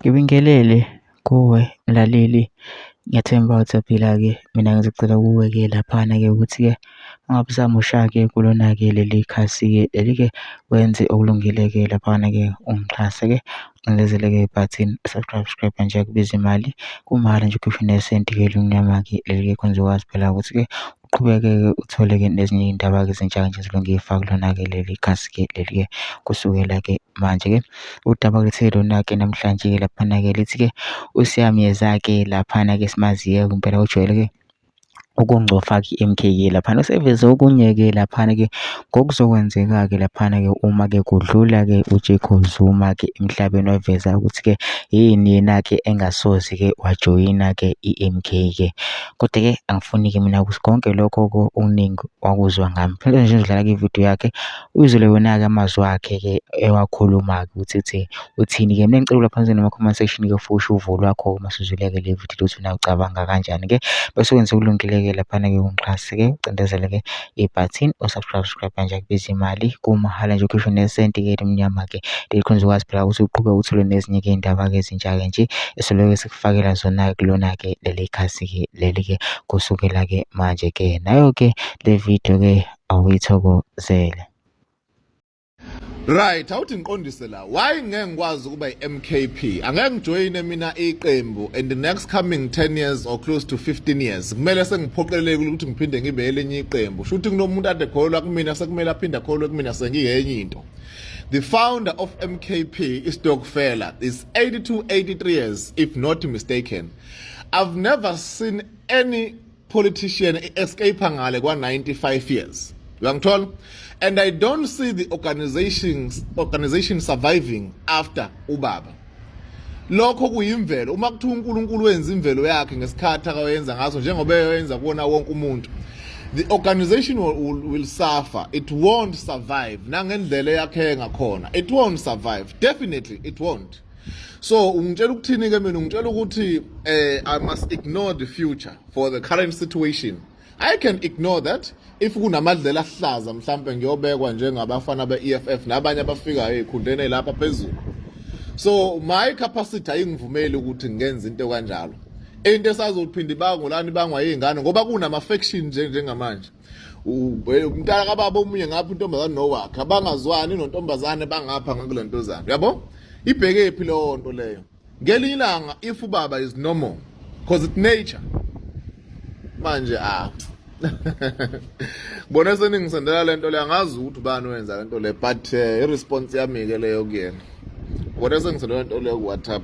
Ngibingelele kuwe mlaleli, ngiyathemba uthaphila-ke. Mina ngizocela kuwe-ke laphana-ke ukuthi-ke ungabe usamoshake kulona-ke leli khasi-ke leli-ke, wenze okulungile-ke laphana-ke ungixhase-ke ucindezele-ke ibhathini subscribe nje akubizi imali, kumahhala nje ukhiphe nesenti-ke elimnyama-ke leli-ke khona uzokwazi phela ukuthi-ke uqhubeke-ke uthole-ke nezinye iy'ndaba-ke ezintsha nje ezilunge y'faka kulona-ke leli khasi-ke leli-ke kusukela-ke manje-ke. Udaba lethe lona-ke namhlanje-ke laphana-ke lithi-ke uSiyamyeza-ke laphana-ke simaziyo impela ujwayele-ke ukungcofa-ke i-M_K-ke laphana useveze okunye-ke laphana-ke ngokuzokwenzeka-ke laphana-ke uma-ke kudlula-ke uJacob Zuma-ke emhlabeni, waveza ukuthi-ke yini yena-ke engasoze-ke wajoyina-ke i-M_K-ke. Kodwa-ke angifuni-ke mina konke lokho-ke okuningi wakuzwa ngami. Kufanele nje udlala-ke ividiyo yakhe uyizwele wona-ke amazwi wakhe-ke ewakhuluma-ke ukuthi uthini-ke. Mina ngicela lapha nama-comment section-ke fusha uvo lwakho masuzwile-ke le vidiyo ukuthi wena ucabanga kanjani-ke, bese wenza okulungile-ke laphana-ke ungixhase-ke ucindezele-ke ibhathini o-subscribe nje akubizi imali, kumahhala nje ukhishwe nesenti-ke elimnyama-ke leli khona uzokwazi phela ukuthi uqhubeke uthole nezinye-ke iy'ndaba-ke ezintsha-ke nje esilokhu sikufakela zona-ke kulona-ke leli khasi-ke leli-ke kusukela-ke manje-ke. Nayo-ke le video-ke awuyithokozele. Right, awuthi ngiqondise la. Why ngeke ngikwazi ukuba i-MKP? Angeke ngijoyine mina iqembu in the next coming 10 years or close to 15 years. Kumele sengiphoqeleleke ukuthi ngiphinde ngibe elinye iqembu. Shuthi kunomuntu ade kholwa kumina sekumele aphinde akholwe kumina sengiyenye into. The founder of MKP, Stokfela, is 82, 83 years, if not mistaken. I've never seen any politician escape ngale kwa 95 years. Uyangithola? And I don't see the organization surviving after ubaba. Lokho kuyimvelo. Uma kuthiwa uNkulunkulu wenza imvelo yakhe ngesikhathi akayenza ngaso njengoba eyenza kuona wonke umuntu, the organization will suffer. It won't survive. Nangendlela yakhe ngakhona. It won't survive. Definitely it won't. So ungitshela ukuthini ke mina? Ungitshela ukuthi I must ignore the future for the current situation. I can ignore that if kunamadlela ahlaza mhlambe ngiyobekwa njengabafana be-EFF nabanye abafikayo ezikhundleni lapha phezulu. So my capacity ayingivumeli ukuthi ngenze into kanjalo. Into esazophinda ibangolani bangwa yingane ngoba kunama faction njengamanje. Umntana kababa omunye ngapha intombazane nowakhe abangazwani nontombazane bangapha ngakulento zabo. Yabo? Ibheke phi leyo nto leyo? Ngelinye ilanga if ubaba is normal because it's nature. Manje bona seningisendela lento le angazi ukuthi ubani wenza lento le but i-response yami ke leyo kuyena. Bona sengisendela lento le ku WhatsApp.